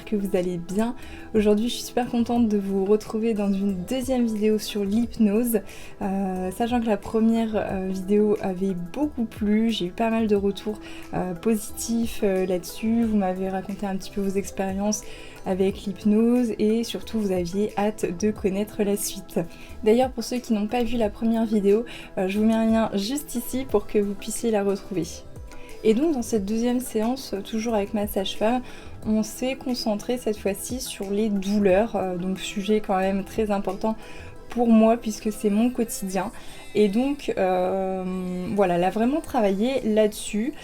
j'espère que vous allez bien. Aujourd'hui je suis super contente de vous retrouver dans une deuxième vidéo sur l'hypnose. Sachant que la première vidéo avait beaucoup plu, j'ai eu pas mal de retours positifs là-dessus. Vous m'avez raconté un petit peu vos expériences avec l'hypnose et surtout vous aviez hâte de connaître la suite. D'ailleurs pour ceux qui n'ont pas vu la première vidéo, je vous mets un lien juste ici pour que vous puissiez la retrouver. Et donc dans cette deuxième séance, toujours avec ma sage-femme, on s'est concentré cette fois-ci sur les douleurs, donc sujet quand même très important pour moi puisque c'est mon quotidien. Et donc voilà, elle a vraiment travaillé là-dessus,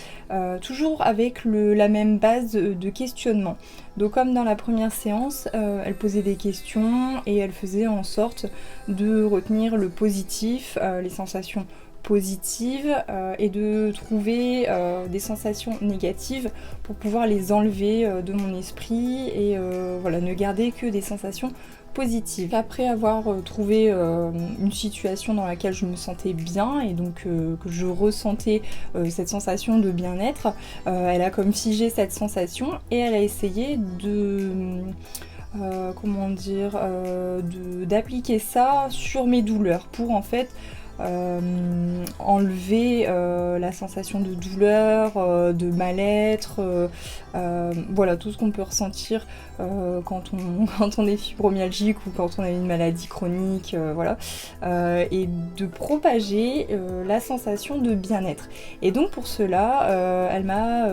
toujours avec la même base de questionnement. Donc comme dans la première séance, elle posait des questions et elle faisait en sorte de retenir le positif, les sensations positives et de trouver des sensations négatives pour pouvoir les enlever de mon esprit et voilà, ne garder que des sensations positives. Après avoir trouvé une situation dans laquelle je me sentais bien et donc que je ressentais cette sensation de bien-être, elle a comme figé cette sensation et elle a essayé de comment dire, d'appliquer ça sur mes douleurs pour en fait enlever la sensation de douleur, de mal-être, voilà tout ce qu'on peut ressentir quand on est fibromyalgique ou quand on a une maladie chronique, voilà, et de propager la sensation de bien-être. Et donc pour cela, elle m'a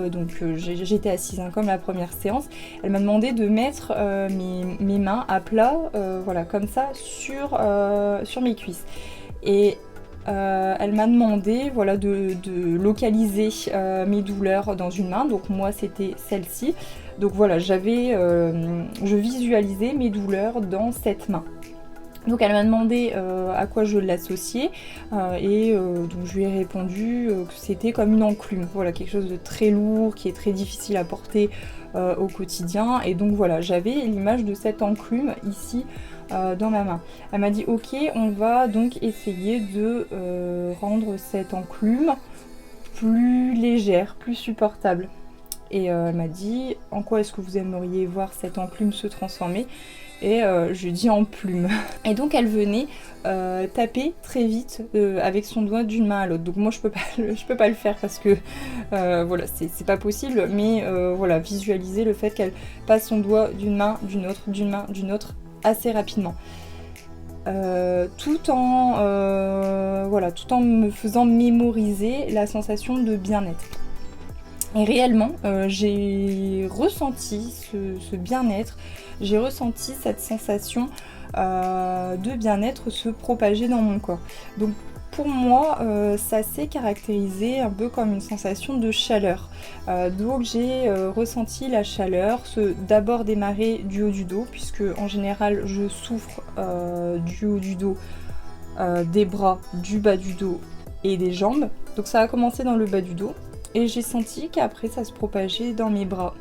j'étais assise comme la première séance, elle m'a demandé de mettre mes mains à plat, voilà comme ça sur mes cuisses. Et elle m'a demandé voilà, de localiser mes douleurs dans une main, donc moi c'était celle-ci. Donc voilà, je visualisais mes douleurs dans cette main. Donc elle m'a demandé à quoi je l'associais et donc je lui ai répondu que c'était comme une enclume, voilà, quelque chose de très lourd qui est très difficile à porter au quotidien. Et donc voilà, j'avais l'image de cette enclume ici dans ma main. Elle m'a dit ok, on va donc essayer de rendre cette enclume plus légère, plus supportable. Et elle m'a dit en quoi est-ce que vous aimeriez voir cette enclume se transformer. Et je dis en plume. Et donc elle venait taper très vite avec son doigt d'une main à l'autre. Donc moi je peux pas le faire parce que voilà, c'est pas possible, mais voilà, visualiser le fait qu'elle passe son doigt d'une main, d'une autre, d'une main, d'une autre assez rapidement. Tout en me faisant mémoriser la sensation de bien-être. Et réellement, j'ai ressenti ce bien-être, j'ai ressenti cette sensation de bien-être se propager dans mon corps. Donc pour moi, ça s'est caractérisé un peu comme une sensation de chaleur. Donc j'ai ressenti la chaleur d'abord démarrer du haut du dos, puisque en général je souffre du haut du dos, des bras, du bas du dos et des jambes. Donc ça a commencé dans le bas du dos. Et j'ai senti qu'après ça se propageait dans mes bras.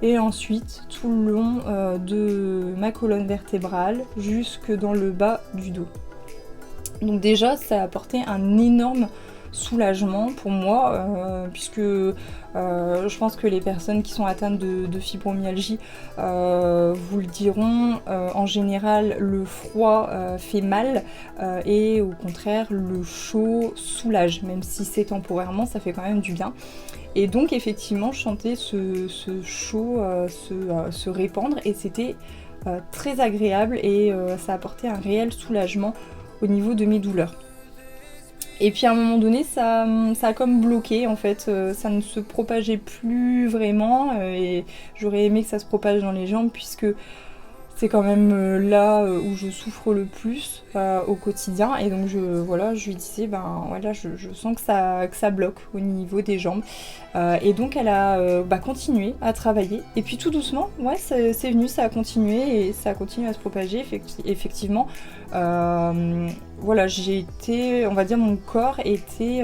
Et ensuite tout le long de ma colonne vertébrale jusque dans le bas du dos. Donc déjà ça a apporté un énorme soulagement pour moi puisque je pense que les personnes qui sont atteintes de fibromyalgie vous le diront, en général le froid fait mal et au contraire le chaud soulage, même si c'est temporairement, ça fait quand même du bien. Et donc effectivement je sentais ce chaud se répandre et c'était très agréable et ça apportait un réel soulagement au niveau de mes douleurs. Et puis à un moment donné, ça a comme bloqué en fait, ça ne se propageait plus vraiment et j'aurais aimé que ça se propage dans les jambes puisque c'est quand même là où je souffre le plus au quotidien. Et donc je lui disais, ben voilà, je sens que ça bloque au niveau des jambes. Et donc elle a continué à travailler. Et puis tout doucement, ouais, c'est venu, ça a continué et ça a continué à se propager effectivement. Voilà, j'ai été, on va dire, mon corps était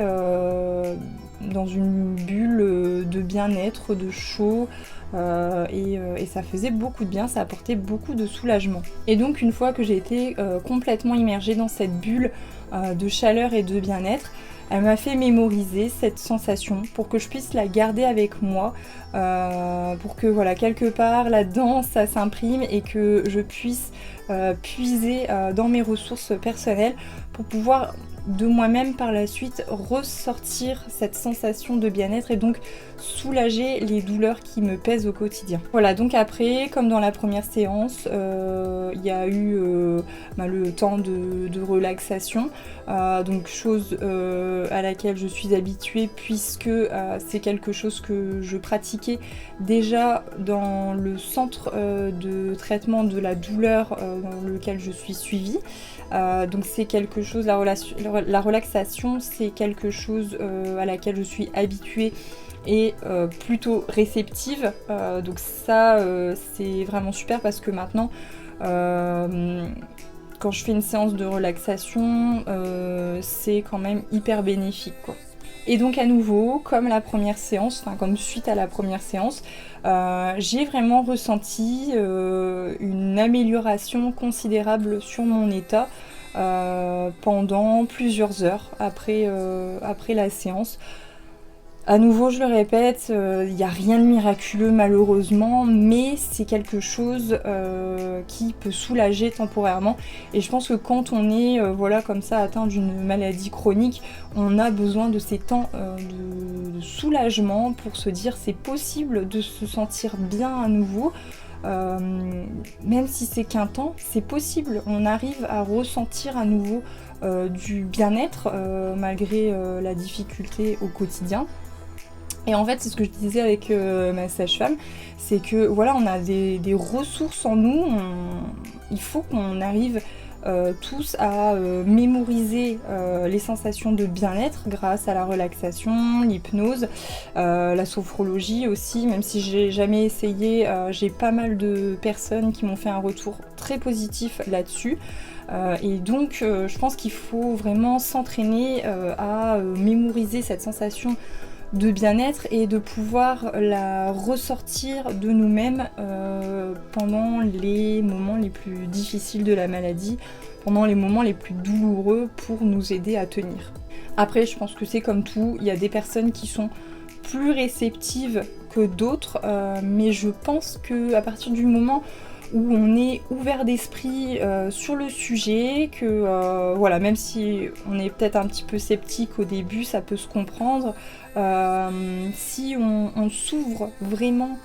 dans une bulle de bien-être, de chaud. Et ça faisait beaucoup de bien, ça apportait beaucoup de soulagement. Et donc une fois que j'ai été complètement immergée dans cette bulle de chaleur et de bien-être. Elle m'a fait mémoriser cette sensation pour que je puisse la garder avec moi, pour que voilà, quelque part là-dedans ça s'imprime et que je puisse puiser dans mes ressources personnelles pour pouvoir de moi-même par la suite ressortir cette sensation de bien-être et donc soulager les douleurs qui me pèsent au quotidien. Voilà, donc après, comme dans la première séance, il y a eu le temps de relaxation, donc chose à laquelle je suis habituée puisque c'est quelque chose que je pratiquais déjà dans le centre de traitement de la douleur dans lequel je suis suivie. Donc c'est quelque chose, la relaxation c'est quelque chose à laquelle je suis habituée et plutôt réceptive, donc ça c'est vraiment super parce que maintenant quand je fais une séance de relaxation c'est quand même hyper bénéfique quoi. Et donc à nouveau, comme la première séance, enfin comme suite à la première séance, j'ai vraiment ressenti une amélioration considérable sur mon état pendant plusieurs heures après la séance. À nouveau, je le répète, il n'y a rien de miraculeux malheureusement, mais c'est quelque chose qui peut soulager temporairement. Et je pense que quand on est voilà, comme ça atteint d'une maladie chronique, on a besoin de ces temps de soulagement pour se dire c'est possible de se sentir bien à nouveau. Même si c'est qu'un temps, c'est possible, on arrive à ressentir à nouveau du bien-être malgré la difficulté au quotidien. Et en fait, c'est ce que je disais avec ma sage-femme, c'est que voilà, on a des ressources en nous, il faut qu'on arrive tous à mémoriser les sensations de bien-être grâce à la relaxation, l'hypnose, la sophrologie aussi, même si j'ai jamais essayé, j'ai pas mal de personnes qui m'ont fait un retour très positif là-dessus. Et donc je pense qu'il faut vraiment s'entraîner à mémoriser cette sensation de bien-être et de pouvoir la ressortir de nous-mêmes pendant les moments les plus difficiles de la maladie, pendant les moments les plus douloureux pour nous aider à tenir. Après, je pense que c'est comme tout, il y a des personnes qui sont plus réceptives que d'autres, mais je pense qu'à partir du moment où on est ouvert d'esprit sur le sujet, que voilà, même si on est peut-être un petit peu sceptique au début, ça peut se comprendre. Si on s'ouvre vraiment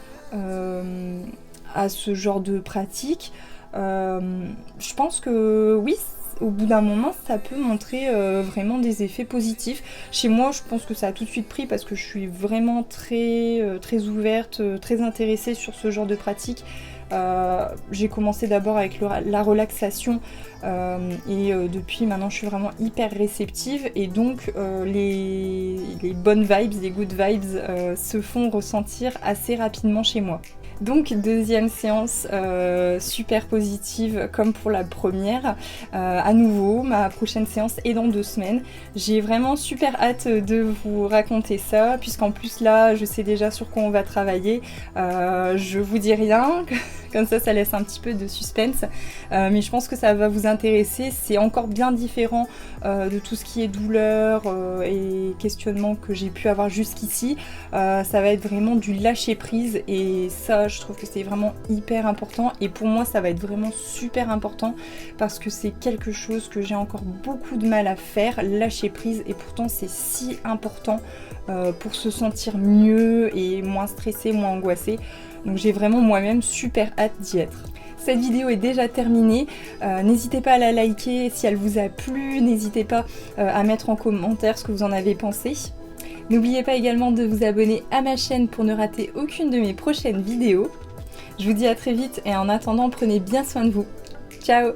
à ce genre de pratique, je pense que oui, au bout d'un moment, ça peut montrer vraiment des effets positifs. Chez moi, je pense que ça a tout de suite pris parce que je suis vraiment très ouverte, très intéressée sur ce genre de pratique. J'ai commencé d'abord avec la relaxation et depuis maintenant je suis vraiment hyper réceptive et donc les bonnes vibes, les good vibes se font ressentir assez rapidement chez moi. Donc deuxième séance super positive comme pour la première. À nouveau, ma prochaine séance est dans 2 semaines. J'ai vraiment super hâte de vous raconter ça, puisqu'en plus là, je sais déjà sur quoi on va travailler. Je vous dis rien, comme ça laisse un petit peu de suspense. Mais je pense que ça va vous intéresser. C'est encore bien différent de tout ce qui est douleur et questionnement que j'ai pu avoir jusqu'ici. Ça va être vraiment du lâcher prise et ça, je trouve que c'est vraiment hyper important et pour moi ça va être vraiment super important parce que c'est quelque chose que j'ai encore beaucoup de mal à faire, lâcher prise, et pourtant c'est si important pour se sentir mieux et moins stressé, moins angoissé. Donc j'ai vraiment moi-même super hâte d'y être. Cette vidéo est déjà terminée, n'hésitez pas à la liker si elle vous a plu, n'hésitez pas à mettre en commentaire ce que vous en avez pensé. N'oubliez pas également de vous abonner à ma chaîne pour ne rater aucune de mes prochaines vidéos. Je vous dis à très vite et en attendant, prenez bien soin de vous. Ciao!